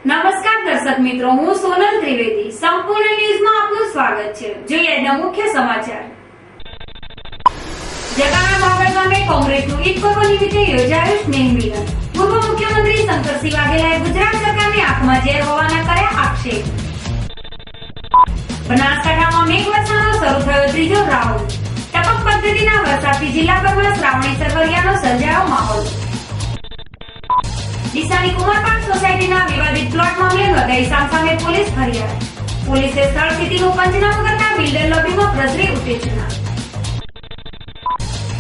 નમસ્કાર દર્શક મિત્રો, હું સોનલ ત્રિવેદી. સંપૂર્ણ ન્યૂઝમાં આપનું સ્વાગત છે. જોઈએ આજના મુખ્ય સમાચાર. જગાણા બાબર ગામે કોંગ્રેસનું ઈદ પર્વ નિમિત્તે યોજાયું સ્નેહ મિલન. પૂર્વ મુખ્યમંત્રી શંકરસિંહ વાઘેલાએ ગુજરાત સરકારની આંખમાં ઝેર હોવાના કર્યા આક્ષેપ. બનાસકાંઠામાં મેઘવર્ષાનો શરૂ થયો ત્રીજો રાઉન્ડ. ટપક પદ્ધતિના વરસાદથી જિલ્લાભરમાં શ્રાવણી સરવરિયાનો સર્જાયો માહોલ. ડીસાની કુમારપાટ સોસાયટીના વિવાદિત પ્લોટ મામલે નોંધાઈ સામસામે પોલીસ ફરિયાદ. પોલીસે સ્થળ સ્થિતિનું પંચનામું કરતા બિલ્ડર લોબીમાં પ્રસરી ઉત્તેજના.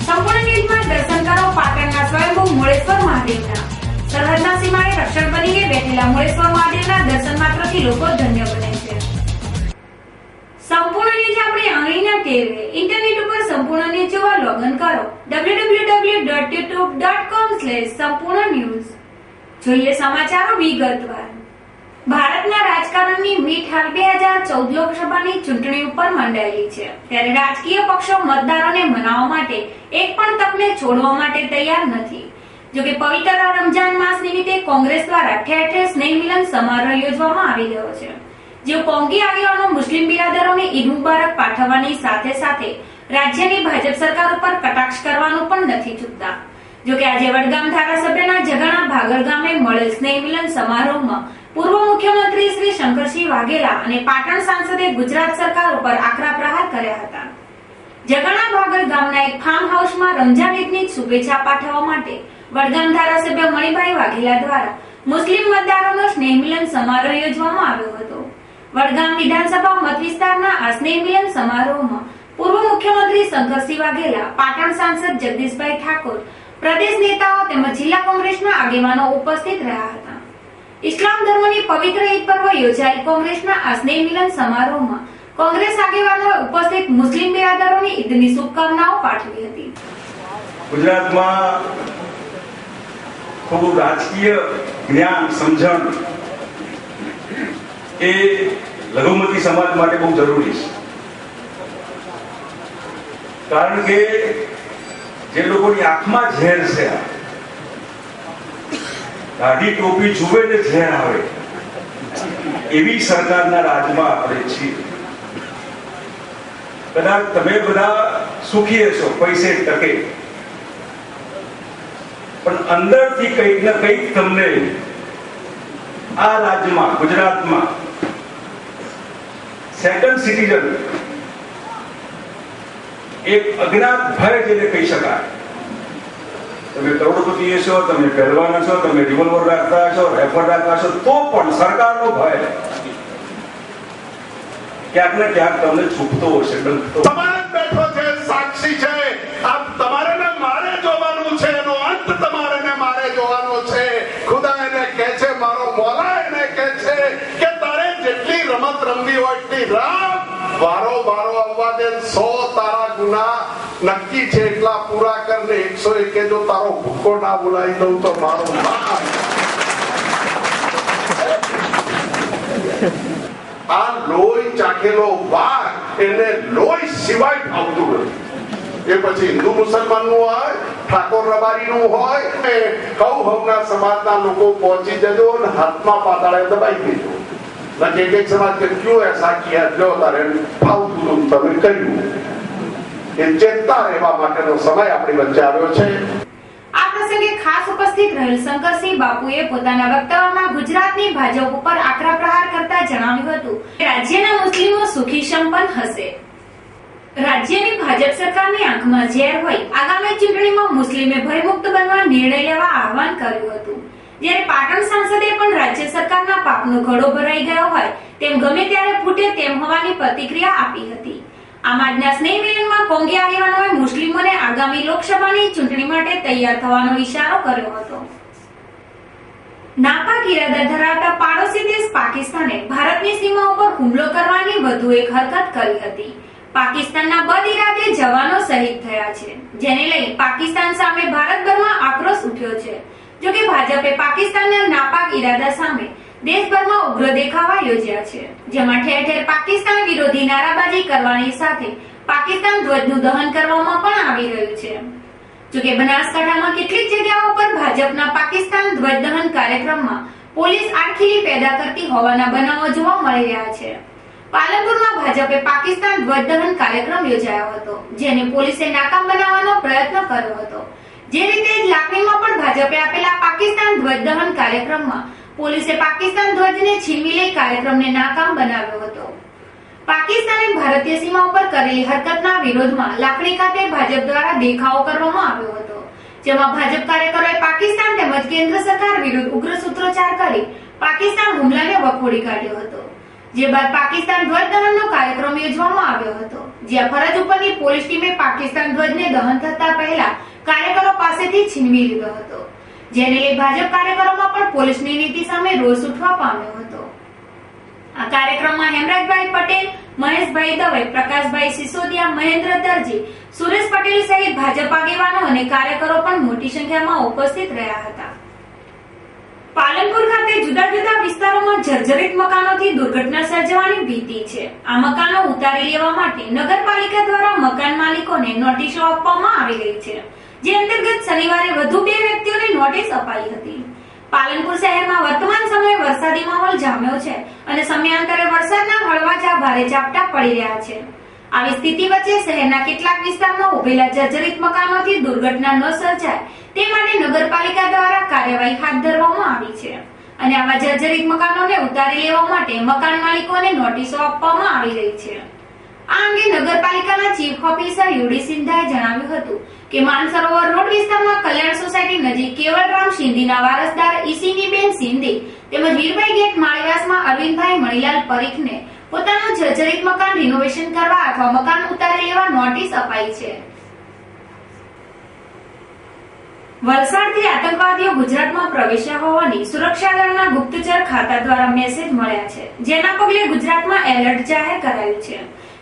સંપૂર્ણ ન્યૂઝમાં દર્શન કરો પાટણના સ્વયંભૂ મોળેશ્વર મહાદેવના. સરહદના સીમાડે રક્ષણ બનીને બેઠેલા મોળેશ્વર મહાદેવના દર્શન માત્રથી લોકો ધન્ય બને છે. સંપૂર્ણ ન્યૂઝ આપણે આંગળીના ટેરવે. ઇન્ટરનેટ ઉપર સંપૂર્ણ ન્યૂઝ જોવા લોગિન કરો www.youtube.com/સંપૂર્ણ જોઈએ સમાચારો વિગતવાર. ભારતના રાજકારણની મીઠ હાલ 2014 લોકસભાની ચૂંટણી ઉપર મંડાયેલી છે. ત્યારે રાજકીય પક્ષો મતદારોને મનાવવા માટે એક પણ તકને છોડવા માટે તૈયાર નથી. જોકે પવિત્ર રમજાન માસ નિમિત્તે કોંગ્રેસ દ્વારા ઠેર ઠેર સ્નેહ મિલન સમારોહ યોજવામાં આવી રહ્યો છે. જેઓ કોંગી આગેવાનો મુસ્લિમ બિરાદરોને ઈદ મુબારક પાઠવવાની સાથે સાથે રાજ્યની ભાજપ સરકાર ઉપર કટાક્ષ કરવાનું પણ નથી ચૂકતા. જોકે આજે વડગામ ધારાસભ્યના જગાણા ભાગળ ગામે મળેલ સ્નેહ મિલન સમારોહમાં પૂર્વ મુખ્યમંત્રી શ્રી શંકરસિંહ વાઘેલા અને પાટણ સાંસદે ગુજરાત સરકાર ઉપર આકરા પ્રહાર કર્યા હતા. જગાણા ભાગળ ગામના એક ફાર્મ હાઉસમાં રમજાન ઈદની શુભેચ્છા પાઠવવા માટે વડગામ ધારાસભ્ય મણિભાઈ વાઘેલા દ્વારા મુસ્લિમ મતદારોનો સ્નેહ મિલન સમારોહ યોજવામાં આવ્યો હતો. વડગામ વિધાનસભા મત વિસ્તારના આ સ્નેહ મિલન સમારોહમાં પૂર્વ મુખ્યમંત્રી શંકરસિંહ વાઘેલા, પાટણ સાંસદ જગદીશભાઈ ઠાકોર, પ્રદેશ નેતાઓ તેમજ જિલ્લા કોંગ્રેસના આગેવાનો ઉપસ્થિત રહ્યા હતા. ઇસ્લામ ધર્મની પવિત્ર ઈદ પર્વ યોજાયેલ કોંગ્રેસના આ સ્નેહ મિલન સમારોહમાં કોંગ્રેસ આગેવાનોએ ઉપસ્થિત મુસ્લિમ બિરાદરોને ઈદની શુભકામનાઓ પાઠવી હતી. ગુજરાતમાં ખૂબ રાજકીય જ્ઞાન સમજણ એ લઘુમતી સમાજ માટે બહુ જરૂરી છે. કારણ કે જે લોકોની આંખમાં ઝેર છે, દાઢી ટોપી જુએ ને ઝેર આવે, એવી સરકારના રાજમાં આપણે છીએ. કદાચ તમે બધા સુખી હશો પૈસે ટકે, પણ અંદરથી કંઈક ને કંઈક તમને આ રાજ્યમાં, ગુજરાતમાં સેકન્ડ સિટીઝન, એક અજ્ઞાત ભય જેને કહી શકાય. તમે કરોડપતિ છો, તમે પહેલવાન છો, તમે રિવોલ્વર રાખતા છો, રાઇફલ રાખતા છો, તો પણ સરકારનો ભય ક્યાંક ને ક્યાંક તમને છૂપતો હશે, ડંખતો. તમારે બેઠો છે, સાક્ષી છે. આ તમારે ને મારે જોવાનું છે, એનો અંત તમારે ને મારે જોવાનો છે. ખુદા એને કહે છે, મારો મોલા એને કહે છે કે તારે જેટલી રમત રમવી હોય એટલી રમ. વારો આવવા દે. 100 તારા ગુના નક્કી છે એટલા પૂરા કરને. 101 જો તારો ભૂકો ના બોલાવી દઉં તો મારો આ લોહી ચાખેલો વાઘ એને લોહી સિવાય ભાવતું નથી. એ પછી હિન્દુ મુસલમાન નું હોય, ઠાકોર રબારી નું હોય, કૌહવના સમાજના લોકો પહોંચી જજો અને હાથમાં પાતાળે દબાઈ દેજો. એક સમાજ કે ક્યું એસા કિયા, જો તારે ભાવતું તમે કર્યું. એ ચેતતા રહેવા માટેનો સમય આપણી વચ્ચે આવ્યો છે. આ પ્રસંગે ખાસ ઉપસ્થિત રહેલ શંકરસિંહ બાપુએ પોતાના વક્તવ્યમાં ગુજરાતની ભાજપ ઉપર આકરા પ્રહાર કરતા જણાવ્યું હતું કે રાજ્યના મુસ્લિમો સુખી સંપન્ન હશે. રાજ્યની ભાજપ સરકારની આંખમાં ઝેર હોય આગામી ચૂંટણીમાં મુસ્લિમે ભયમુક્ત બનવા નિર્ણય લેવા આહવાન કર્યું હતું. જ્યારે પાટણ સાંસદે પણ રાજ્ય સરકારના પાપનો ઘડો ભરાઈ ગયો હોય તેમ ગમે ત્યારે ફૂટે તેમ હોવાની પ્રતિક્રિયા આપી હતી. આમ આજના સ્નેહ મિલનમાં કોંગી આગેવાનોએ મુસ્લિમોને આગામી લોકસભાની ચૂંટણી માટે તૈયાર થવાનો ઇશારો કર્યો હતો. નાપાક ઇરાદા ધરાવતા પાડોશી દેશ પાકિસ્તાને ભારતની સીમા ઉપર હુમલો કરવાની વધુ એક હરકત કરી હતી. પાકિસ્તાનના બદઇરાદે જવાનો શહીદ થયા છે, જેને લઈ પાકિસ્તાન સામે ભારતભરમાં આક્રોશ ઉઠ્યો છે. જોકે ભાજપે પાકિસ્તાનના નાપાક ઇરાદા સામે દેશભરમાં ઉગ્ર દેખાવા યોજ્યા છે, જેમાં ઠેર ઠેર પાકિસ્તાન વિરોધી નારાબાજી કરવાની સાથે પાકિસ્તાન ધ્વજનું દહન કરવામાં પણ આવી રહ્યું છે. જોકે બનાસકાંઠામાં કેટલીક જગ્યાઓ પર ભાજપના પાકિસ્તાન ધ્વજ દહન કાર્યક્રમમાં પોલીસ આડખીલી પેદા કરતી હોવાના બનાવો જોવા મળી રહ્યા છે. પાલનપુરમાં ભાજપે પાકિસ્તાન ધ્વજદહન કાર્યક્રમ યોજાયો હતો, જેને પોલીસે નાકામ બનાવવાનો પ્રયત્ન કર્યો હતો. જે રીતે જ લાખણીમાં પણ ભાજપે આપેલા પાકિસ્તાન ધ્વજદહન કાર્યક્રમમાં પોલીસે પાકિસ્તાન ધ્વજને છીનવી લઈ કાર્યક્રમને નાકામ બનાવ્યો હતો. પાકિસ્તાને ભારતીય સીમા ઉપર કરેલી હરકતના વિરોધમાં લાખણી ખાતે ભાજપ દ્વારા દેખાવો કરવામાં આવ્યો હતો, જેમાં ભાજપ કાર્યકરોએ પાકિસ્તાન તેમજ કેન્દ્ર સરકાર વિરુદ્ધ ઉગ્ર સૂત્રોચ્ચાર કરી પાકિસ્તાન હુમલાને વખોડી કાઢ્યો હતો. જે બાદ પાકિસ્તાન ધ્વજદહનનો કાર્યક્રમ યોજવામાં આવ્યો હતો, જ્યાં ફરજ ઉપરની પોલીસ ટીમે પાકિસ્તાન ધ્વજને દહન થતા પહેલા કાર્યકરો પાસેથી છીનવી લીધો હતો, જેને લઈ ભાજપ કાર્યકરોમાં પણ પોલીસની નીતિ સામે રોષ ઉઠવા પામ્યો હતો. આ કાર્યક્રમમાં હેમરાજભાઈ પટેલ, મહેશભાઈ દવે, પ્રકાશભાઈ સિસોદિયા, મહેન્દ્ર દરજી, સુરેશ પટેલ સહિત ભાજપ આગેવાનો અને કાર્યકરો પણ મોટી સંખ્યામાં ઉપસ્થિત રહ્યા હતા. પાલનપુર ખાતે જુદા જુદા વિસ્તારોમાં જર્જરિત મકાનોથી દુર્ઘટના સર્જવાની ભીતિ છે. આ મકાનો ઉતારી લેવા માટે નગરપાલિકા દ્વારા મકાન માલિકોને નોટિસો આપવામાં આવી રહી છે, જે અંતર્ગત શનિવારે વધુ 2 વ્યક્તિઓને નોટિસ અપાઈ હતી. પાલનપુર શહેરમાં વર્તમાન સમયે વરસાદી માહોલ જામ્યો છે અને સમયાંતરે વરસાદના હળવા ભારે ઝાપટા પડી રહ્યા છે. આવી સ્થિતિ વચ્ચે શહેરના કેટલાક વિસ્તારમાં ઉભેલા જર્જરિત મકાનોથી દુર્ઘટના ન સર્જાય તે માટે નગરપાલિકા દ્વારા કાર્યવાહી હાથ ધરવામાં આવી છે અને આવા જર્જરિત મકાનોને ઉતારી લેવા માટે મકાન માલિકોને નોટિસો આપવામાં આવી રહી છે. આ અંગે નગરપાલિકાના ચીફ ઓફિસર યુડી સિંધાએ જણાવ્યું હતું કે માનસરોવર રોડ વિસ્તારમાં કલ્યાણ સોસાયટી નજીક કેવલરામ સિંધીના વારસદાર ઈસીનીબેન સિંધી તેમજ વીરભાઈ ગેટ માળીવાસમાં અરવિંદભાઈ મણીલાલ પરીખને પોતાનું જર્જરિત મકાન રિનોવેશન કરવા અથવા મકાન ઉતારી લેવા નોટિસ અપાઈ છે. વલસાડથી આતંકવાદીઓ ગુજરાતમાં પ્રવેશ્યા હોવાની સુરક્ષા દળના ગુપ્તચર ખાતા દ્વારા મેસેજ મળ્યા છે, જેના પગલે ગુજરાતમાં એલર્ટ જાહેર કરાયું છે.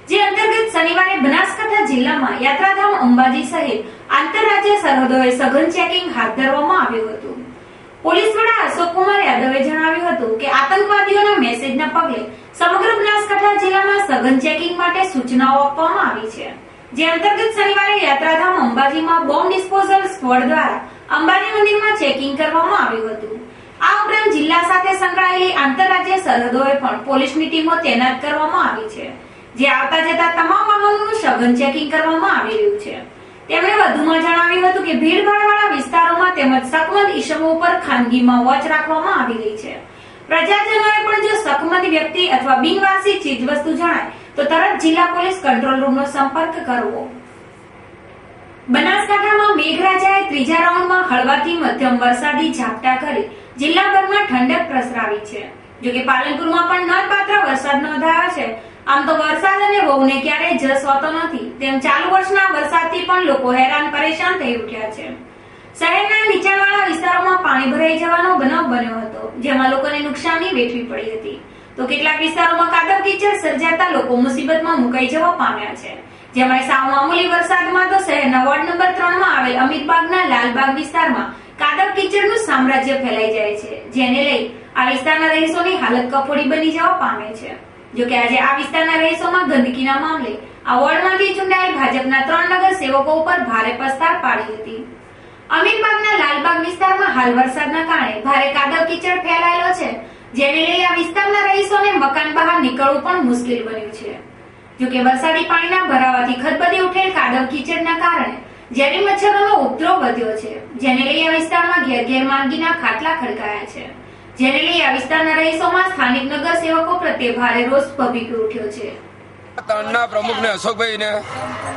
જે અંતર્ગત શનિવારે બનાસકાંઠા જિલ્લામાં યાત્રાધામ અંબાજી સહિત આંતરરાજ્ય સરહદોએ સઘન ચેકિંગ હાથ ધરવામાં આવ્યું હતું. પોલીસ વડા અશોકકુમાર યાદવે જણાવ્યું હતું કે આતંકવાદીઓના મેસેજના પગલે સમગ્ર બનાસકાંઠા જિલ્લામાં સઘન ચેકિંગ માટે સૂચનાઓ આપવામાં આવી છે. જે અંતર્ગત શનિવારે યાત્રાધામ અંબાજીમાં બોમ્બ ડિસ્પોઝલ સ્ક્વોડ દ્વારા અંબાજી મંદિરમાં ચેકિંગ કરવામાં આવ્યું હતું. આ ઉપરાંત જિલ્લા સાથે સંકળાયેલી આંતરરાજ્ય સરહદોએ પણ પોલીસની ટીમો તૈનાત કરવામાં આવી છે, જે આવતા જતા તમામ વાહનોનું સઘન ચેકિંગ કરવામાં આવી રહ્યું છે. તેમણે વધુમાં જણાવ્યું હતું કે ભીડભાડવાળા વિસ્તારોમાં તેમજ શકમંદ ઈસમો ઉપર ખાનગીમાં વોચ રાખવામાં આવી રહી છે. પ્રજાજનોએ પણ જો શકમંદ વ્યક્તિ અથવા બિનવારસી ચીજવસ્તુ જણાય તો તરત જિલ્લા પોલીસ કંટ્રોલ રૂમનો સંપર્ક કરવો. બનાસકાંઠામાં મેઘરાજાએ ત્રીજા રાઉન્ડમાં હળવાથી મધ્યમ વરસાદી ઝાપટા કરી જિલ્લાભરમાં ઠંડક પ્રસરાવી છે. જોકે પાલનપુરમાં પણ નોંધપાત્ર વરસાદ નોંધાયો છે. આમ તો વરસાદ અને વહુને ક્યારેય જસ હોતો નથી, તેમ ચાલુ વર્ષના વરસાદથી પણ લોકો હેરાન પરેશાન થઈ ઉઠ્યા છે. શહેરના નીચાણવાળા વિસ્તારોમાં પાણી ભરાઈ જવાનો બનાવ બન્યો હતો, જેમાં લોકોને નુકસાની વેઠવી પડી હતી. તો કેટલાક વિસ્તારોમાં કાદવ કીચડ સર્જાતા લોકો મુસીબતમાં મુકાઈ જવા પામ્યા છે. જેમાં સાવ મામૂલી વરસાદમાં તો શહેરના વોર્ડ નંબર 3 માં આવેલ અમીરબાગના લાલબાગ વિસ્તારમાં કાદવ કીચડનું સામ્રાજ્ય ફેલાઈ જાય છે, જેને લઈ આ વિસ્તારના રહીશોની હાલત કફોડી બની જવા પામે છે. જોકે આજે આ વિસ્તારના રહીશોમાં ગંદકીના મામલે આ વોર્ડમાંથી ચૂંટાયેલ ભાજપના 3 નગરસેવકો ઉપર ભારે પસ્તાળ પાડી હતી. અમીરબાગના લાલબાગ વિસ્તારમાં હાલ વરસાદના કારણે ભારે કાદવ કીચડ ફેલાયેલો છે, જેને લઈ આ વિસ્તારના રહીશોને મકાન બહાર નીકળવું પણ મુશ્કેલ બન્યું છે. જોકે વરસાદી પાણીના ભરાવાથી ખદબદી ઉઠેલ કાદવ કીચડના કારણે ઝેરી મચ્છરોનો ઉપદ્રવ વધ્યો છે, જેને લઈ આ વિસ્તારમાં ઘેર ઘેર માંદગીના ખાટલા ખડકાયા છે. જેને લઈ આ વિસ્તારના રહીશોમાં સ્થાનિક નગરસેવકો પ્રત્યે ભારે રોષ ભભૂકી ઉઠ્યો છે. ત્રણના પ્રમુખને અશોકભાઈને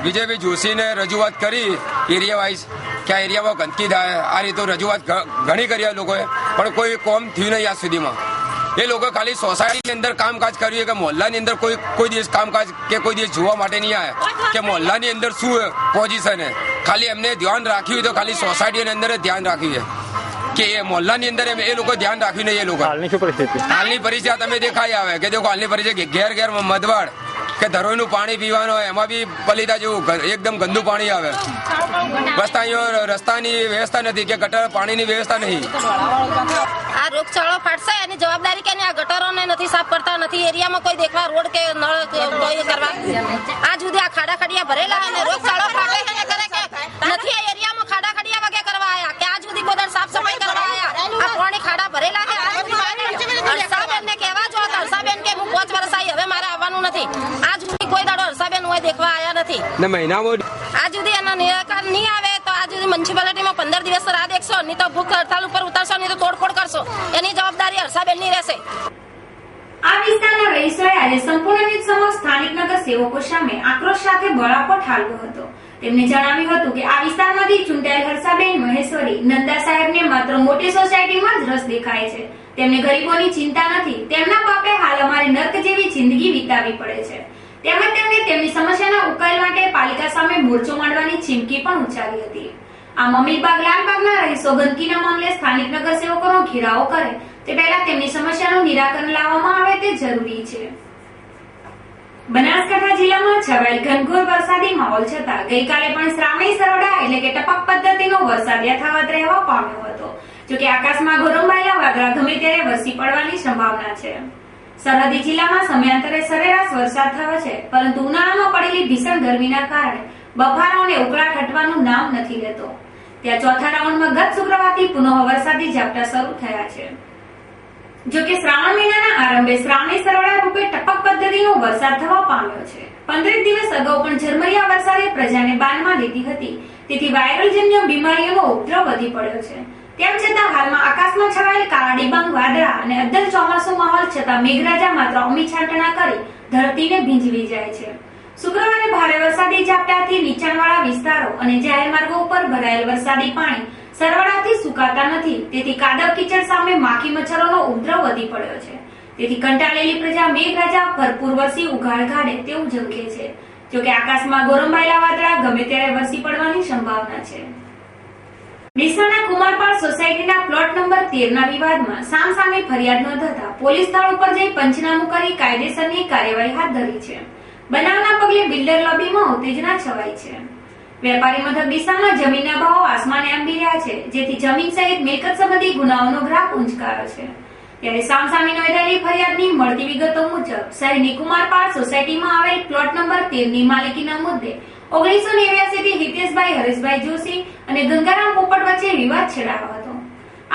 વિજયભાઈ જોશીને રજૂઆત કરી એરિયા વાઇઝ કે આ એરિયામાં ગંદકી થાય, આ રીતે રજૂઆત ઘણી કરી આ લોકોએ, પણ કોઈ કોમ થયું નહીં આજ સુધીમાં. એ લોકો ખાલી સોસાયટીની અંદર કામકાજ કર્યું કે મોહલ્લાની અંદર કોઈ દિવસ કામકાજ કે કોઈ દિવસ જોવા માટે નહીં આવ્યા કે મોહલ્લાની અંદર શું પોઝિશન ખાલી એમને ધ્યાન રાખ્યું તો ખાલી સોસાયટીની અંદર જ ધ્યાન રાખ્યું કે એ મોહલ્લાની અંદર એ લોકો ધ્યાન રાખ્યું નહીં. એ લોકો હાલની પરિસ્થિતિ તમે દેખાઈ આવે કે દેખો હાલની પરિસ્થિતિ ઘેર ઘેર મધવાડ કે ધરોઈનું પાણી પીવાનું હોય એમાં બી પલીતા જેવું એકદમ ગંદુ પાણી આવે. બસ અહીંયા રસ્તાની વ્યવસ્થા નથી કે ગટર પાણીની વ્યવસ્થા નહીં. આ રોગચાળો ફાટશે એની જવાબદારી કે આ ગટરોને નથી સાફ કરતા, નથી એરિયામાં કોઈ દેખવા રોડ કે નળ કોઈ કરવા. આજ સુધી આ ખાડા ખડિયા ભરેલા અને રોગચાળો ફાટે છે કરે કે નથી આ એરિયામાં ખાડા ખડિયા વગેરે કરવા આયા કે આજ સુધી બધા સાફ સફાઈ કરવા આયા. આ પાણી ખાડા ભરેલા છે આજ સુધી હર્ષાબેન કે હું 5 વર્ષ આવી હવે મારે આવવાનું નથી. આજ સુધી કોઈ દાડો હર્ષાબેન હોય દેખવા આવ્યા નથી. ને મહિનામાં આજ સુધી એના નિરાકરણ નહીં આવે તો આજ સુધી મ્યુનિસિપાલિટીમાં 15 દિવસ રાહ દેખશો, નહીં તો ભૂખ હડતાલ ઉપર ઉતરશો, નહીં તો તોડફોડ કરશો. એની જવાબદારી હર્ષાબેનની રહેશે. આ વિસ્તારના રહીશોએ આજે સંપૂર્ણ ન્યૂઝ સમક્ષ સ્થાનિક નગર સેવકો સામે આક્રોશ સાથે બળાપો ઠાલવ્યો હતો. તેમને જણાવ્યું હતું કે આ વિસ્તારમાંથી ચૂંટાયેલ હર્ષાબેન મહેશ્વરી નંદા સાહેબને માત્ર મોટી સોસાયટીમાં જ રસ દેખાય છે. તેમને ગરીબોની ચિંતા નથી. તેમના બાપે હાલ અમારે નર્ક જેવી જિંદગી વિતાવવી પડે છે. તેમજ તેમને તેમની સમસ્યાના ઉકેલ માટે પાલિકા સામે મોરચો માંડવાની ચીમકી પણ ઉચ્ચારી હતી. આ અમીરબાગ લાલબાગના રહીશો ગંદકીના મામલે સ્થાનિક નગર સેવકોનો ઘેરાવો કરે તે પહેલા તેમની સમસ્યાનું નિરાકરણ લાવવામાં આવે તે જરૂરી છે. બનાસકાંઠા જિલ્લામાં છવાયેલ ઘનઘોર વરસાદી માહોલ છતાં ગઈકાલે પણ શ્રાવણી સરોડા એટલે કે ટપક પદ્ધતિનો વરસાદ યથાવત રહેવા પામ્યો હતો. જોકે આકાશમાં ગોરંભાયેલા વાદળા ગમે ત્યારે વરસી પડવાની સંભાવના છે. સરહદી જિલ્લામાં સમયાંતરે સરેરાશ વરસાદ થયો છે, પરંતુ ઉનાળામાં પડેલી ભીષણ ગરમીના કારણે બફારો અને ઉકળાટ હટવાનું નામ નથી લેતો. ત્યાં ચોથા રાઉન્ડમાં ગત શુક્રવારથી પુનઃ વરસાદી ઝાપટા શરૂ થયા છે. જોકે શ્રાવણ મહિનાના આરંભે શ્રાવણી સરોડા રૂપે ટપક પદ્ધતિનો વરસાદ થવા પામ્યો છે. 15 દિવસ અગાઉ પણ ઝરમરિયા વરસાદે પ્રજાને બાનમાં લીધી હતી, તેથી વાયરલજન્ય બીમારીઓનો ઉપદ્રવ વધી પડ્યો છે. તેમ છતાં હાલમાં આકાશમાં છવાયેલ કાળા ડિબાંગ વાદળા અને અદ્દલ ચોમાસુ માહોલ છતાં મેઘરાજા માત્ર અમી છાંટણા કરી ધરતીને ભીંજવી જાય છે. શુક્રવારે ભારે વરસાદી ઝાપટાથી નીચાણવાળા વિસ્તારો અને જાહેર માર્ગો ઉપર ભરાયેલ વરસાદી પાણી સરળતાથી સુકાતા નથી, તેથી કાદવ કીચડ સામે માખી મચ્છરોનો ઉપદ્રવ વધી પડ્યો છે. તેથી કંટાળેલી પ્રજા મેઘરાજા ભરપૂર વરસી ઉઘાડ કાઢે તેવું ઝંખે છે. જોકે આકાશમાં ગોરંભાયેલા વાદળા ગમે ત્યારે વરસી પડવાની સંભાવના છે. ડીસાના કુમારપાળ સોસાયટીના પ્લોટ નંબર 13 ના વિવાદમાં સામસામે ફરિયાદ નોંધાતા પોલીસ સ્થળ ઉપર જઈ પંચનામું કરી કાયદેસરની કાર્યવાહી હાથ ધરી છે. બનાવના પગલે બિલ્ડર લોબીમાં ઉત્તેજના છવાઈ છે. વેપારી મથક ડીસામાં જમીનના ભાવો આસમાને આંબી રહ્યા છે, જેથી જમીન સહિત મિલકત સંબંધી ગુનાઓનો ગ્રાફ ઉંચકાયો છે. ત્યારે સામસામે નોંધાયેલી ફરિયાદની મળતી વિગતો મુજબ શહેરની કુમારપાળ સોસાયટીમાં આવેલ પ્લોટ નંબર 13 ની માલિકીના મુદ્દે 1989 થી હિતેશભાઈ હરેશભાઈ જોશી અને ગંગારામ પોપટ વચ્ચે વિવાદ છેડાયો હતો.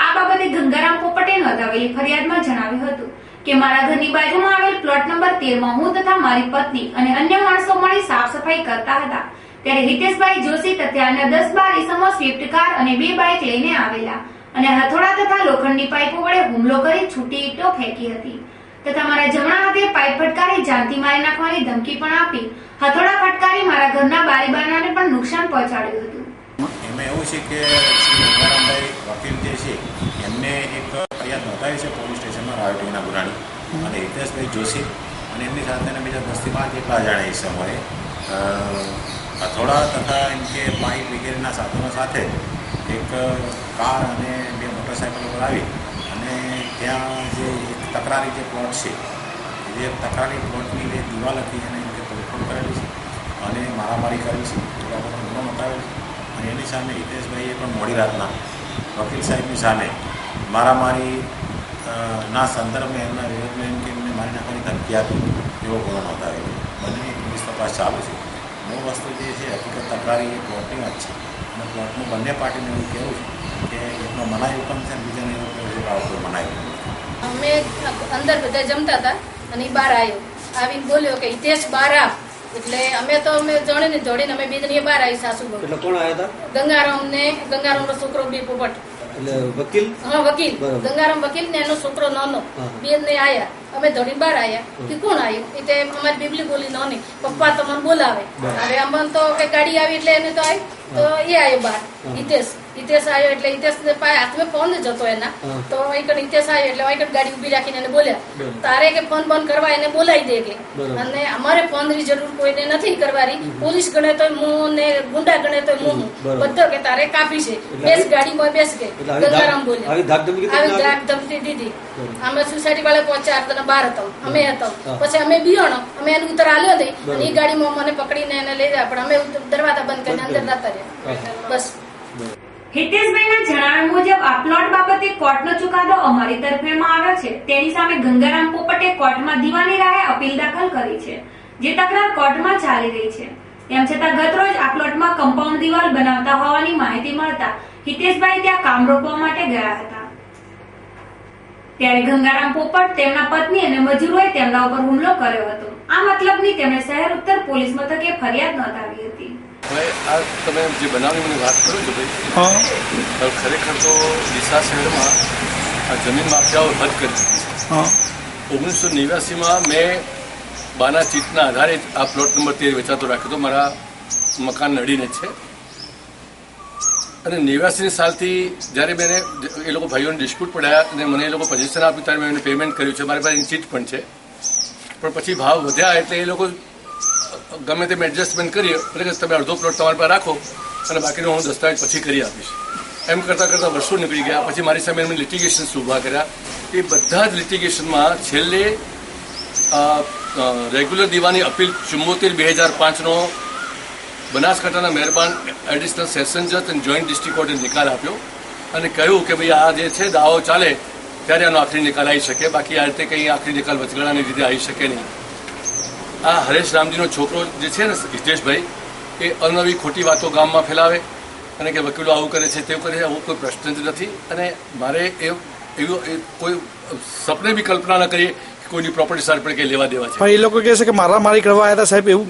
આ બાબતે ગંગારામ પોપટે નોંધાવેલી ફરિયાદમાં જણાવ્યું હતું કે મારા ઘરની બાજુમાં આવેલ પ્લોટ નંબર 13 માં હું તથા મારી પત્ની અને અન્ય માણસો મળી સાફ સફાઈ કરતા હતા. ત્યારે હિતેશભાઈ જોશી તથા અન્ય 10-12 ઈસમો સ્વિફ્ટ કાર અને 2 બાઇક લઈને આવેલા અને હથોડા તથા લોખંડની પાઇપો વડે હુમલો કરી છૂટી ઈંટો ફેંકી હતી તથા મારા જમણા હાથે પાઇપ ફટકારી જાનથી મારી નાખવાની ધમકી પણ આપી હથોડા ફટકારી મારા ઘરના બારી બારણાને પણ નુકસાન પહોંચાડ્યું હતું. એમાં એવું છે કે શ્રી ગંગારામભાઈ વકીલ જે છે એમને એક ફરિયાદ નોંધાવી છે પોલીસ સ્ટેશનમાં રાયોટીના ગુનાની, અને હિતેશભાઈ જોશી અને એમની સાથેના બીજા 10 થી 5 જેટલા અજાણ્યા ઈસમોએ હથોડા તથા એમ કે પાઇપ વગેરેના સાધનો સાથે એક કાર અને 2 મોટરસાઇકલ પર આવી અને ત્યાં જે એક તકરારી જે પ્લોટ છે એ તકરારી પ્લોટની જે દિવાલ હતી એને એમ કે તોડફોડ કરેલી છે અને મારામારી કરી છે, થોડા બધા ગુનો નોંધાવેલ છે. અને એની સામે હિતેશભાઈએ પણ મોડી રાતના વકીલ સાહેબની સામે મારામારી ના સંદર્ભમાં એમના વિરોધમાં એમ કે એમને મારી નાખવાની ધમકી આપી એવો ગુનો નોંધાવેલો. બંનેની પોલીસ તપાસ ચાલુ છે. મૂળ વસ્તુ જે છે હકીકત તકરારી એ પ્લોટની વાત છે અને પ્લોટનું બંને પાર્ટીને એવું કહેવું છે કે એકનો મનાઈ હુકમ છે અને બીજાને એવું કહેવું છે કે આ કોઈ મનાઈ હુકમ નથી. અમે અંદર બધા જમતા હતા અને એ બહાર આવ્યો, આવીને બોલ્યો કે હિતેશ બહાર આવ. એટલે અમે દોડીને અમે બે બહાર આવી સાસુ બહુ. એટલે કોણ આવ્યા હતા? ગંગારામનો છોકરો બી પોપટ. એટલે વકીલ? હા વકીલ, ગંગારામ વકીલ ને એનો છોકરો નાનો બે ને આયા. અમે દોડીને બહાર આવ્યા કે કોણ આવ્યું? એટલે અમારી બીબલી બોલી નાની પપ્પા તમને બોલાવે. હવે અમને તો ગાડી આવી એટલે એને તો આવી તો એ આવ્યો બહાર હિતેશ આવ્યો એટલે હિતેશ હાથમાં ફોન જ હતો એના. તો અહીં હિતેશ આવ્યો એટલે અહીં ગાડી ઉભી રાખીને એને બોલ્યા તારે કે ફોન બંધ કરવા એને બોલાવી દે કે, અને અમારે ફોન ની જરૂર કોઈને નથી કરવાની. પોલીસ ગણે તો હું ને ગુંડા ગણે તો હું બધો કે તારે કાપી છે, બેસ ગાડીમાં બેસ કે ગંગારામ બોલ્યા. આવી ધાક ધમકી દીધી. અમે સોસાયટી વાળા પહોંચ્યા હતા, બહાર હતો અમે હતો. પછી અમે બિયોણો અમે એને ઉત્તર આલ્યો નહીં અને એ ગાડીમાં મને પકડીને એને લઈ જાય, પણ અમે દરવાજા બંધ કરીને અંદર જતા રહ્યા. બસ હિતેશભાઈના જણાવ્યા મુજબ આ પ્લોટ બાબતે કોર્ટનો ચુકાદો અમારી તરફેણમાં આવ્યો છે. તેની સામે ગંગારામ પોપટે કોર્ટમાં દીવાની રાહે અપીલ દાખલ કરી છે, જે તકરાર કોર્ટમાં ચાલી રહી છે. તેમ છતાં ગતરોજ આ પ્લોટમાં કમ્પાઉન્ડ દિવાલ બનાવતા હોવાની માહિતી મળતા હિતેશભાઈ ત્યાં કામ રોકવા માટે ગયા હતા. ત્યારે ગંગારામ પોપટ, તેમના પત્ની અને મજૂરોએ તેમના ઉપર હુમલો કર્યો હતો. આ મતલબની તેમણે શહેર ઉત્તર પોલીસ મથકે ફરિયાદ નોંધાવી હતી. હવે આ તમે જે બનાવની મને વાત કરો છો ભાઈ, ખરેખર તો ડીસા શહેરમાં આ જમીન માફિયાઓ હદ કરી દીધી છે. 1989માં મેં બાના ચીટના આધારે આ પ્લોટ નંબર 13 વેચાતો રાખ્યો હતો, મારા મકાન નડીને છે. અને 89 સાલથી જ્યારે મેં એ લોકો ભાઈઓને ડિસ્પ્યુટ પડાયા અને મને એ લોકો પોઝિશન આપ્યું ત્યારે મેં એને પેમેન્ટ કર્યું છે. મારી પાસે એની ચીટ પણ છે. પણ પછી ભાવ વધ્યા એટલે એ લોકો ગમે તેમ એડજસ્ટમેન્ટ કરી એટલે કે તમે અડધો પ્લોટ તમારી પાસે રાખો અને બાકીનો હું દસ્તાવેજ પછી કરી આપીશ. એમ કરતાં કરતાં વર્ષો નીકળી ગયા. પછી મારી સામે એમને લિટિગેશન્સ ઊભા કર્યા. એ બધા જ લિટિગેશનમાં છેલ્લે રેગ્યુલર દીવાની અપીલ 74/2005નો બનાસકાંઠાના મહેરબાન એડિશનલ સેશન જજ અને જોઈન્ટ ડિસ્ટ્રિક્ટ કોર્ટે નિકાલ આપ્યો અને કહ્યું કે ભાઈ આ જે છે દાવો ચાલે ત્યારે આનો આખરી નિકાલ આવી શકે, બાકી આ રીતે કંઈ આખરી નિકાલ વચગાળાની રીતે આવી શકે નહીં. આ હરેશ રામજીનો છોકરો જે છે ને હિતેશભાઈ, એ અનવી ખોટી વાતો ગામમાં ફેલાવે અને કે વકીલો આવું કરે છે તેવું કરે છે, આવું કોઈ પ્રશ્ન જ નથી. અને મારે એવું કોઈ સપને બી કલ્પના ન કરીએ કોઈની પ્રોપર્ટી સાર પણ કંઈ લેવા દેવા છે. પણ એ લોકો કહે છે કે મારામારી કરવા આવ્યા હતા સાહેબ, એવું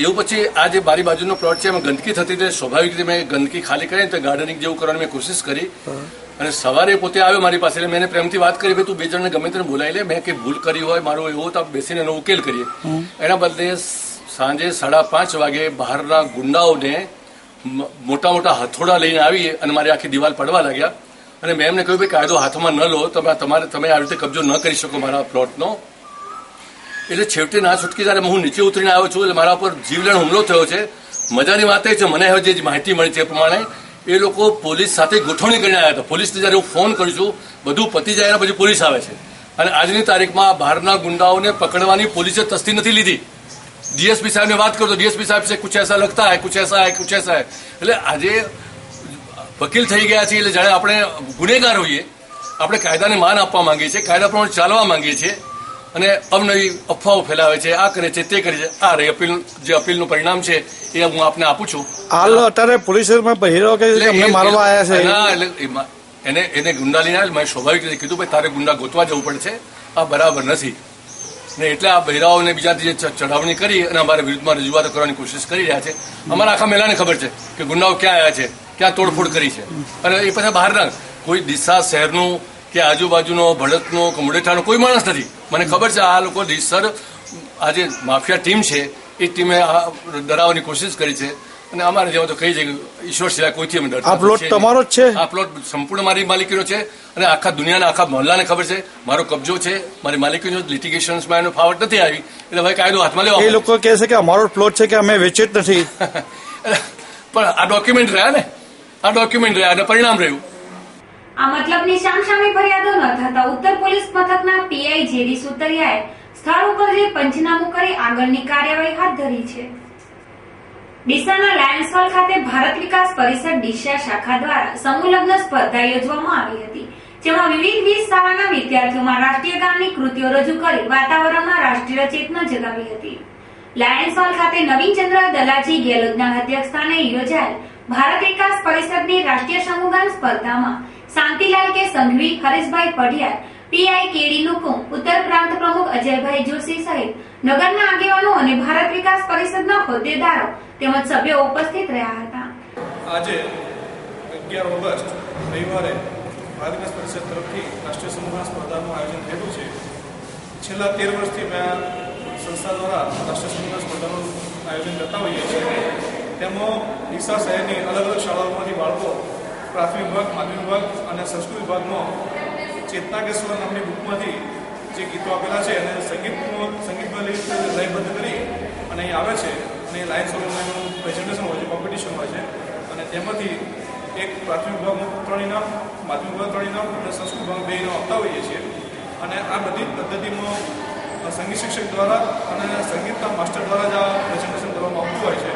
એવું પછી આ જે મારી બાજુનો પ્લોટ છે એમાં ગંદકી થતી હતી. સ્વાભાવિક રીતે મેં ગંદકી ખાલી કરીને તો ગાર્ડનિંગ જેવું કરવાની મેં કોશિશ કરી. અને સવારે પોતે આવ્યો મારી પાસે, એટલે મેં એને પ્રેમથી વાત કરી, ભાઈ તું 2 જણને ગમે તેને બોલાવી લે, મેં કંઈ ભૂલ કરી હોય મારું એવું તો બેસીને એનો ઉકેલ કરીએ. એના બદલે સાંજે 5:30 વાગે બહારના ગુંડાઓને મોટા મોટા હથોડા લઈને આવી અને મારી આખી દિવાલ પડવા લાગ્યા. અને મેં એમને કહ્યું ભાઈ કાયદો હાથમાં ન લો, તમે આવી રીતે કબજો ન કરી શકો મારા પ્લોટનો. એટલે છેવટે ના છૂટકી જ્યારે હું નીચે ઉતરીને આવ્યો છું એટલે મારા ઉપર જીવલેણ હુમલો થયો છે. મજાની વાત એ છે, મને હવે જે માહિતી મળી છે એ પ્રમાણે એ લોકો પોલીસ સાથે ગોઠવણી કરીને આવ્યા હતા. પોલીસને જ્યારે હું ફોન કરું છું બધું પતી જાય પછી પોલીસ આવે છે. અને આજની તારીખમાં બહારના ગુંડાઓને પકડવાની પોલીસે તસ્દી નથી લીધી. ડીએસપી સાહેબને વાત કરો તો ડીએસપી સાહેબ છે કુછ એસા લગતા હૈ, કુછ એસા હૈ, કુછ એસા હૈ. એટલે આજે વકીલ થઈ ગયા છીએ એટલે જાણે આપણે ગુનેગાર હોઈએ. આપણે કાયદાને માન આપવા માંગીએ છીએ, કાયદા પ્રમાણે ચાલવા માંગીએ છીએ અને અવનવી અફવાઓ ફેલાવે છે, આ કરે છે તે કરે છે. આ રહી અપીલનું પરિણામ છે એ હું આપને આપું છું. હાલ અત્યારે પોલીસમાં બહેરો કે અમને મારવા આવ્યા છે એને ગુંડા લઈને આવે. મેં સ્વાભાવિક રીતે કીધું ભાઈ તારે ગુંડા ગોતવા જવું પડશે, આ બરાબર નથી. ને એટલે આ બહેરાઓને બીજાથી જે ચઢાવણી કરી અને અમારા વિરુદ્ધમાં રજૂઆત કરવાની કોશિશ કરી રહ્યા છે. અમારા આખા મેલાને ખબર છે કે ગુંડાઓ ક્યાં આવ્યા છે, ક્યાં તોડફોડ કરી છે. અને એ પછી બહારના કોઈ ડીસા શહેરનું કે આજુબાજુનો ભડતનો કે મુડેઠાનો કોઈ માણસ નથી. મને ખબર છે આ લોકો ડીસર આ જે માફિયા ટીમ છે એ ટીમે ડરાવવાની કોશિશ કરી છે. અને અમારે જેવા તો કહી છે કે ઈશ્વર સિવાય કોઈથી અમે ડરતા. આ પ્લોટ તમારો જ છે? આ પ્લોટ સંપૂર્ણ મારી માલિકીનો છે અને આખા દુનિયાના આખા મહોલ્લાને ખબર છે મારો કબજો છે, મારી માલિકીનો. લિટિગેશન્સમાં એનો ફાવટ નથી આવી એટલે હવે કાયદો હાથમાં લેવા. એ લોકો કહે છે કે અમારો પ્લોટ છે કે અમે વેચ્યો જ નથી. પણ આ ડોક્યુમેન્ટ રહ્યા ને, આ ડોક્યુમેન્ટ રહ્યા અને પરિણામ રહ્યું. આ મતલબની સામસામે ફરિયાદો ન થતા ઉત્તર પોલીસ મથકના પીઆઈ જેડી સુતરિયાએ સ્થળ ઉપર જઈ પંચનામું કરી આગળની કાર્યવાહી હાથ ધરી છે. ડીસાના લાયન્સ હોલ ખાતે ભારત વિકાસ પરિષદ ડીસા શાખા દ્વારા સમૂહ લગ્ન સ્પર્ધા યોજવામાં આવી હતી, જેમાં વિવિધ 20 શાળાના વિદ્યાર્થીઓમાં રાષ્ટ્રીય ગાનની કૃતિઓ રજૂ કરી વાતાવરણમાં રાષ્ટ્રીય ચેતના જગાવી હતી. લાયન્સ હોલ ખાતે નવીનચંદ્ર દલાજી ગેલોદના અધ્યક્ષસ્થાને યોજાયેલ ભારત વિકાસ પરિષદની રાષ્ટ્રીય સમૂહગાન સ્પર્ધામાં શાંતિલાલ કે સંઘવી, હરેશભાઈ પઢિયાર, પીઆઈ કેડી નુકુમ, ઉત્તર પ્રાંત પ્રમુખ અજયભાઈ જોશી સહિત નગરના આગેવાનો અને ભારત વિકાસ પરિષદના હોદ્દેદારો તેમજ સભ્યો ઉપસ્થિત રહ્યા હતા. આજે 11 ઓગસ્ટ રવિવારે ભારત વિકાસ પરિષદ તરફથી રાષ્ટ્રીય સમૂહગાન સ્પર્ધાનું આયોજન થયેલું છે. છેલ્લા 13 વર્ષથી મેં સંસ્થા દ્વારા રાષ્ટ્રીય સમૂહગાન સ્પર્ધાનું આયોજન કરતા હોઈએ છીએ. તેમાં ડીસા શહેરની અલગ અલગ શાળાઓમાંથી બાળકો પ્રાથમિક વિભાગ, માધ્યમિક વિભાગ અને સંસ્કૃત વિભાગમાં ચેતના કે સ્વર નામની બુકમાંથી જે ગીતો આપેલા છે અને સંગીતમાં લયબદ્ધ કરી અને અહીં આવે છે અને લાયન્સ હોલમાં એનું પ્રેઝન્ટેશન હોય છે, કોમ્પિટિશન હોય છે. અને તેમાંથી એક પ્રાથમિક વિભાગમાં 3 ઇનામ, માધ્યમિક વિભાગ 3 ઇનામ અને સંસ્કૃત વિભાગ 2 ઇનામ આપતા હોઈએ છીએ. અને આ બધી પદ્ધતિમાં સંગીત શિક્ષક દ્વારા અને સંગીતના માસ્ટર દ્વારા જ આ પ્રેઝન્ટેશન કરવામાં આવતું હોય છે.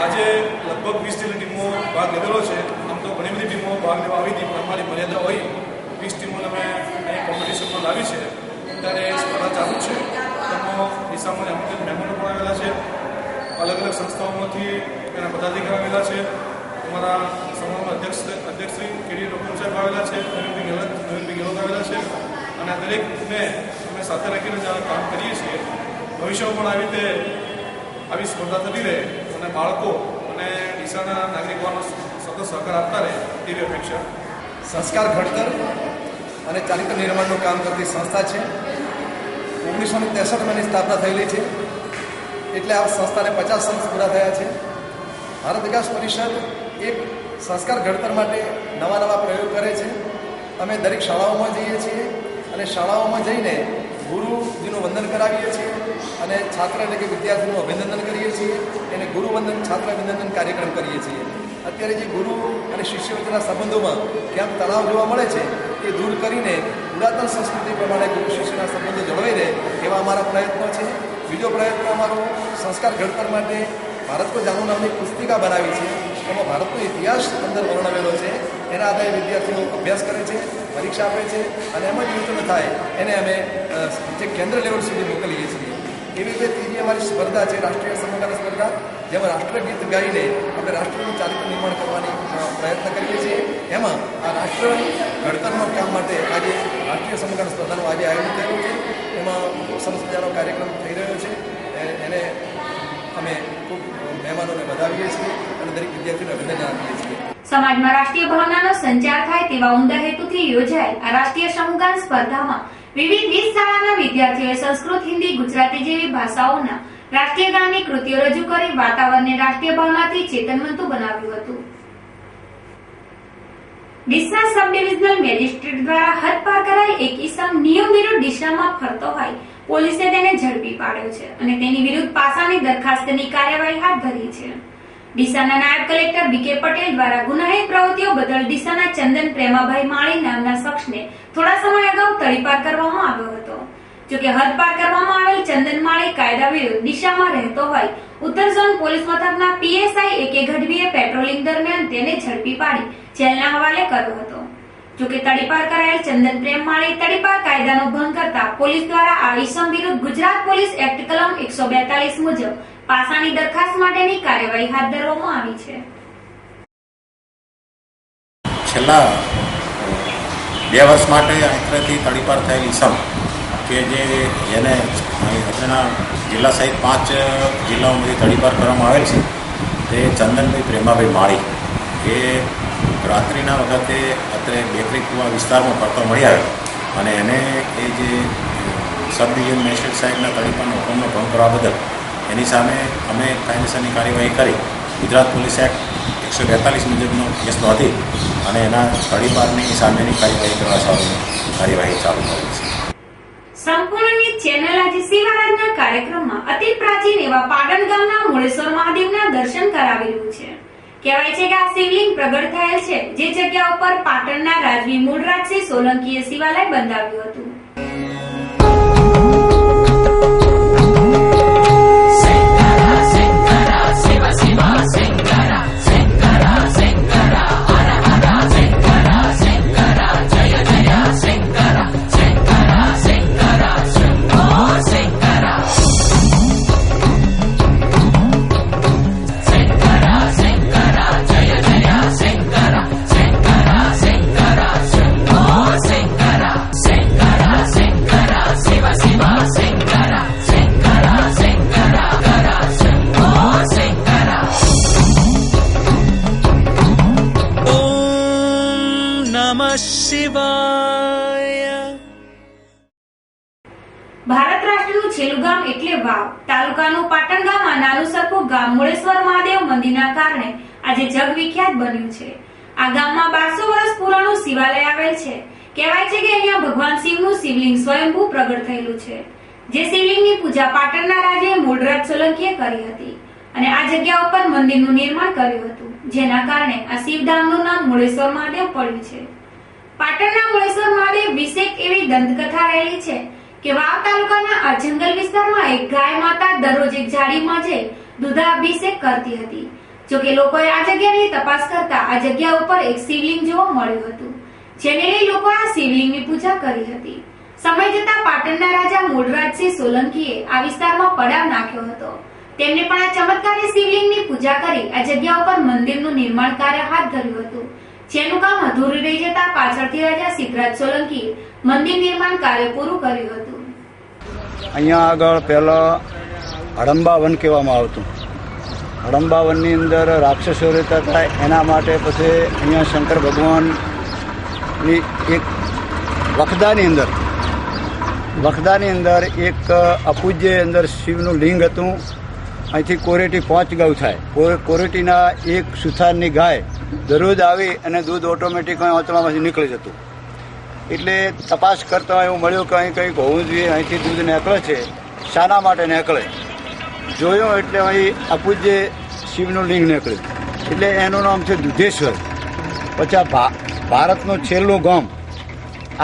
આજે લગભગ 20 જેટલી ટીમો ભાગ લીધેલો છે. આમ તો ઘણી બધી ટીમો ભાગ લેવા આવી હતી પણ અમારી મર્યાદા હોય 20 ટીમોને અમે અહીં કોમ્પિટિશનમાં લાવી છે. ત્યારે સ્પર્ધા ચાલુ છે. તેમાં ડીસામાં અમુક મહેમાનો પણ આવેલા છે, અલગ અલગ સંસ્થાઓમાંથી એના પદાધિકારી આવેલા છે. અમારા સમાજના અધ્યક્ષ શ્રી કેડી ડોક્ટર સાહેબ આવેલા છે, નવીનભાઈ ગેહલોત આવેલા છે અને આ દરેકને અમે સાથે રાખીને જ કામ કરીએ છીએ. ભવિષ્યમાં પણ આવી રીતે આવી સ્પર્ધા થતી રહે અને બાળકો અને ડીસાના નાગરિકોનો સતત સહકાર આપતા રહે તેવી અપેક્ષા. સંસ્કાર ઘડતર અને ચારિત્ર નિર્માણનું કામ કરતી સંસ્થા છે. 1963માં એની સ્થાપના થયેલી છે, એટલે આ સંસ્થાને 50 વર્ષ પૂરા થયા છે. ભારત વિકાસ પરિષદ એક સંસ્કાર ઘડતર માટે નવા પ્રયોગ કરે છે. અમે દરેક શાળાઓમાં જઈએ છીએ અને શાળાઓમાં જઈને ગુરુજીનું વંદન કરાવીએ છીએ અને છાત્ર એટલે કે વિદ્યાર્થીનું અભિનંદન કરીએ છીએ. એને ગુરુવંદન છાત્ર અભિનંદન કાર્યક્રમ કરીએ છીએ. અત્યારે જે ગુરુ અને શિષ્ય વચ્ચેના સંબંધોમાં ક્યાંક તણાવ જોવા મળે છે એ દૂર કરીને પુરાતન સંસ્કૃતિ પ્રમાણે ગુરુ શિષ્યના સંબંધો જળવાઈ રહે એવા અમારા પ્રયત્નો છે. બીજો પ્રયત્ન અમારો સંસ્કાર ઘડતર માટે ભારત કો જાણો નામની પુસ્તિકા બનાવી છે. એમાં ભારતનો ઇતિહાસ અંદર વર્ણવેલો છે. એના આધારે વિદ્યાર્થીઓ અભ્યાસ કરે છે, પરીક્ષા આપે છે અને એમાં જ યુદ્ધ થાય એને અમે જે કેન્દ્ર લેવલ સુધી મોકલીએ છીએ. એવી રીતે ત્રીજી અમારી સ્પર્ધા છે રાષ્ટ્રીય સમગાન સ્પર્ધા, જેમાં રાષ્ટ્રગીત ગાઈને અમે રાષ્ટ્રનું ચારિત્ર નિર્માણ કરવાની પ્રયત્ન કરીએ છીએ. એમાં આ રાષ્ટ્ર ઘડતરના કામ માટે આજે રાષ્ટ્રીય સમગાન સ્પર્ધાનું આજે આયોજન થયું છે. એમાં ખૂબ સરસ મજાનો કાર્યક્રમ થઈ રહ્યો છે. એને અમે ખૂબ મહેમાનોને વધાવીએ છીએ અને દરેક વિદ્યાર્થીઓને અભિનંદન આપીએ છીએ. સમાજમાં રાષ્ટ્રીય ભાવનાનો સંચાર થાય તેવા ઉમદા હેતુથી યોજાયેલ આ રાષ્ટ્રીય સમગાન સ્પર્ધામાં વિવિધ 20 શાળાના વિદ્યાર્થીઓએ સંસ્કૃત, હિન્દી, ગુજરાતી જેવી ભાષાઓના રાષ્ટ્રીય ગાનની કૃતિઓ રજૂ કરી વાતાવરણને રાષ્ટ્રીય ભાવનાથી ચેતનવંતું બનાવ્યું હતું. ડીસા સબ ડિવિઝનલ મેજિસ્ટ્રેટ દ્વારા હદ પાર કરાયેલ એક ઇસમ નિયમ વિરુદ્ધ ડીસામાં ફરતો હોય પોલીસે તેને ઝડપી પાડ્યો છે અને તેની વિરુદ્ધ પાસાની દરખાસ્તની કાર્યવાહી હાથ ધરી છે. ડીસાના નાયબ કલેક્ટર બીકે પટેલ દ્વારા ગુનાહિત પ્રવૃત્તિઓ બદલ ડીસાના ચંદન પ્રેમાભાઈ માળી નામના શખ્સને થોડા સમય અગાઉ તડીપાર કરવામાં આવ્યો હતો. જોકે હદ પાર કરવામાં આવેલ ચંદન માળી કાયદા વિરુદ્ધ ડીસામાં રહેતો હોય ઉત્તર ઝોન પોલીસ મથકના પીએસઆઈ એકે ગઢવીએ પેટ્રોલિંગ દરમિયાન તેને ઝડપી પાડી જેલના હવાલે કર્યો હતો. જોકે તડીપાર કરાયેલ ચંદન પ્રેમ માળી તડીપાર કાયદાનો ભંગ કરતા પોલીસ દ્વારા આ ઇસમ વિરુદ્ધ ગુજરાત પોલીસ એક્ટ કલમ 142 મુજબ પાસાની દરખાસ્ત માટેની કાર્યવાહી હાથ ધરવામાં આવી છે. છેલ્લા 2 વર્ષ માટે અહીંથી તડીપાર થયેલ ઇસમ કે જેને અત્રેના જિલ્લા સહિત 5 જિલ્લાઓમાંથી તડીપાર કરવામાં આવેલ છે તે ચંદનભાઈ પ્રેમાભાઈ માળી એ રાત્રિના વખતે અત્રે બેકરી કુવા વિસ્તારમાં ફરતો મળી આવ્યો અને એને એ જે સબ ડિવિઝન મેજિસ્ટ્રેટ સાહેબના તડીપારના હુકમનો ભંગ કરવા બદલ એની સામે અમે કાયદેસરની કાર્યવાહી કરી ગુજરાત પોલીસ એક્ટ 142 મુજબનો કેસ નોંધી અને એના તડીપારની સામેની કાર્યવાહી કરવા સામેની કાર્યવાહી ચાલુ કરી છે. સંપૂર્ણ ન્યૂઝ ચેનલ આજે શિવારાધના કાર્યક્રમમાં અતિ પ્રાચીન એવા પાટણ ગામના મૂળેશ્વર મહાદેવના દર્શન કરાવી રહ્યું છે. કહેવાય છે કે આ શિવલિંગ પ્રગટ થયેલ છે જે જગ્યા ઉપર પાટણના રાજવી મૂળરાજસિંહ સોલંકીએ શિવાલય બંધાવ્યું હતું. ભારત રાષ્ટ્રનું છેલ્લું ગામ એટલે વાવ. તાલુકાનું પાટણ ગામ આ નાનું સરખું ગામ મૂળેશ્વર મહાદેવ મંદિરના કારણે આજે જગવિખ્યાત બન્યું છે. આ ગામમાં 1200 વર્ષ પુરાણું શિવાલય આવેલ છે. કહેવાય છે કે અહીંયા ભગવાન શિવનું શિવલિંગ સ્વયંભૂ પ્રગટ થયેલું છે. જે શિવલિંગની પૂજા પાટણના રાજાએ મૂળરાજ સોલંકીએ કરી હતી અને આ જગ્યા ઉપર મંદિરનું નિર્માણ કર્યું હતું, જેના કારણે આ શિવધામનું નામ મૂળેશ્વર મહાદેવ પડ્યું છે. પાટણના મૂળેશ્વર મહાદેવ વિશે એવી દંતકથા રહેલી છે કે વાવ તાલુકાના આ જંગલ વિસ્તારમાં એક ગાય માતા દરરોજ એક ઝાડીમાં જઈ દૂધાભિષેક કરતી હતી. જોકે લોકોએ આ જગ્યાની તપાસ કરતા આ જગ્યા ઉપર એક શિવલિંગ જોવા મળ્યું હતું, જેને લઈ લોકો આ શિવલિંગની પૂજા કરી હતી. સમય જતા પાટણના રાજા મૂળરાજસિંહ સોલંકીએ આ વિસ્તારમાં પડાવ નાખ્યો હતો. તેમને પણ આ ચમત્કારી શિવલિંગની પૂજા કરી આ જગ્યા ઉપર મંદિરનું નિર્માણ કાર્ય હાથ ધર્યું હતું. જેનું કામ અધૂરું રહી જતા પાછળથી રાજા સિદ્ધરાજ સોલંકીએ મંદિર નિર્માણ કાર્ય પૂરું કર્યું હતું. અહીંયા આગળ પહેલાં હડંબા વન કહેવામાં આવતું. હડંબા વનની અંદર રાક્ષસો રહેતા હતા. એના માટે પછી અહીંયા શંકર ભગવાનની એક વખદાની અંદર એક અપૂજ્ય અંદર શિવનું લિંગ હતું. અહીંથી કોરેટી 5 ગાઉ થાય. કોરેટીના એક સુથારની ગાય દરરોજ આવી અને દૂધ ઓટોમેટિક ઓતળામાંથી નીકળી જતું. એટલે તપાસ કરતા એવું મળ્યું કે અહીં કંઈક હોવું જોઈએ, અહીંથી દૂધ નીકળે છે, શાના માટે નીકળે જોયું એટલે અહીં અપૂજ્ય શિવનું લિંગ નીકળ્યું. એટલે એનું નામ છે દુધેશ્વર. પછી આ ભારતનું છેલ્લું ગામ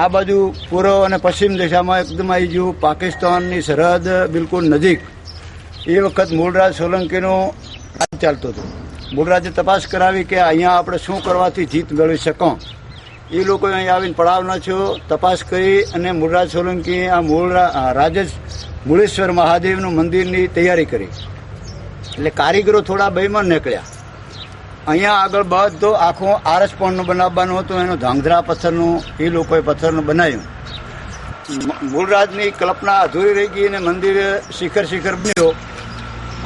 આ બાજુ પૂર્વ અને પશ્ચિમ દિશામાં એકદમ આવી ગયું. પાકિસ્તાનની સરહદ બિલકુલ નજીક. એ વખત મૂળરાજ સોલંકીનું રાજ ચાલતું હતું. મૂળરાજે તપાસ કરાવી કે અહીંયા આપણે શું કરવાથી જીત મેળવી શકો. એ લોકોએ અહીં આવીને પડાવ નાખ્યો, તપાસ કરી અને મૂળરાજ સોલંકી આ મૂળેશ્વર મહાદેવનું મંદિરની તૈયારી કરી. એટલે કારીગરો થોડા બેઈમાન નીકળ્યા. અહીંયા આગળ બધો આખું આરસપણનું બનાવવાનું હતું. એનું ધાંગધ્રા પથ્થરનું એ લોકોએ પથ્થરનું બનાવ્યું. મૂળરાજની કલ્પના અધૂરી રહી ગઈ અને મંદિર શિખર બન્યો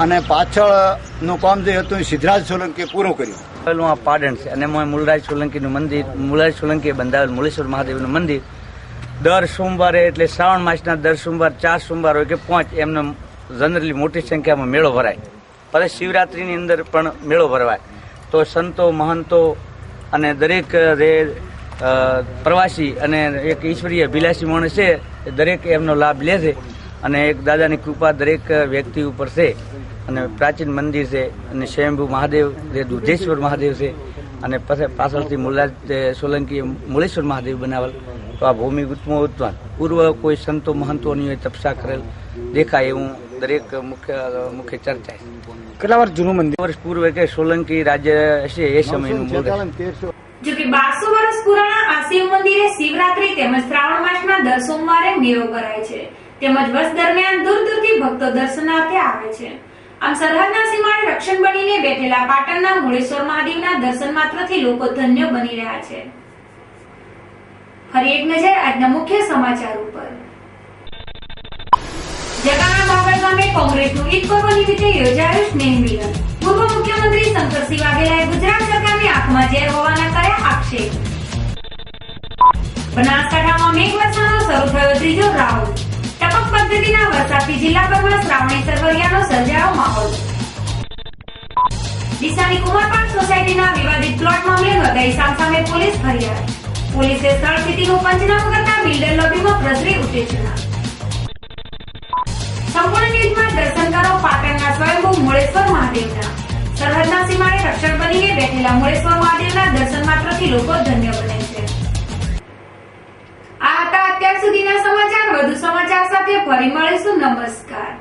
અને પાછળનું કામ જે હતું એ સિદ્ધરાજ સોલંકીએ પૂરું કર્યું. પહેલું આ પાટણ છે અને મૂળરાજ સોલંકીનું મંદિર, મૂળરાજ સોલંકીએ બંધાવેલ મૂળેશ્વર મહાદેવનું મંદિર દર સોમવારે એટલે શ્રાવણ માસના દર સોમવાર 4 સોમવાર હોય કે 5 એમને જનરલી મોટી સંખ્યામાં મેળો ભરાય. પછી શિવરાત્રિની અંદર પણ મેળો ભરવાય. તો સંતો મહંતો અને દરેક જે પ્રવાસી અને એક ઈશ્વરીય અભિલાષી માણસ છે એ દરેક એમનો લાભ લે છે અને એક દાદાની કૃપા દરેક વ્યક્તિ ઉપર છે. અને પ્રાચીન મંદિર છે અને સ્વયંભૂ મહાદેવ જે દુધેશ્વર મહાદેવ છે અને પછી પાછળથી મૂળરાજ સોલંકીએ મૂળેશ્વર મહાદેવ બનાવેલ. તો આ ભૂમિ ઉત્તમ પૂર્વ કોઈ સંતો મહંતોની તપસ્યા કરેલ દેખાય એવું દરેક મુખ્ય ચર્ચા છે. કેટલા વર્ષ જૂનું મંદિર? વર્ષ પૂર્વે કે સોલંકી રાજ્ય હશે એ સમયનું મૂળ. જોકે 1200 વર્ષ પુરાણા આ શિવ મંદિરે શિવરાત્રી તેમજ શ્રાવણ માસના દર સોમવારે મેળો ભરાય છે. તેમજ વર્ષ દરમિયાન દૂર દૂરથી ભક્તો દર્શનાર્થે આવે છે. આમ સરહદના સીમાડે રક્ષણ બનીને બેઠેલા પાટણના મૂળેશ્વર મહાદેવના દર્શન માત્રથી લોકો ધન્ય બની રહ્યા છે. ફરી એક નજર આજના મુખ્ય સમાચાર ઉપર. જગાના બાબર ગામે કોંગ્રેસનું ઈદ પર્વ નિમિત્તે યોજાયું સ્નેહ મિલન. પૂર્વ મુખ્યમંત્રી શંકરસિંહ વાઘેલાએ ગુજરાત સરકારની આંખમાં ઝેર હોવાના કર્યા આક્ષેપ. બનાસકાંઠામાં મેઘવર્ષાનો શરૂ થયો ત્રીજો રાઉન્ડ. ટપક પદ્ધતિના વરસાદથી જિલ્લાભરમાં શ્રાવણી સરવરિયાનો સર્જાયો માહોલ. ડીસાની કુમારપાળ સોસાયટીના વિવાદિત પ્લોટ મામલે નોંધાઈ સામસામે પોલીસ ફરિયાદ. પોલીસે સ્થળ સ્થિતિનું પંચનામું કરતા બિલ્ડર લોબીમાં પ્રસરી ઉત્તેજના. સંપૂર્ણ ન્યૂઝમાં દર્શન કરો પાટણના સ્વયંભૂ મૂળેશ્વર મહાદેવના. સરહદના સીમાડે રક્ષણ બનીને બેઠેલા મૂળેશ્વર મહાદેવના દર્શન માત્રથી લોકો ધન્ય બને છે. આ હતા અત્યાર સુધીના સમાચાર. વધુ સમાચાર સાથે ફરી મળીશું. નમસ્કાર.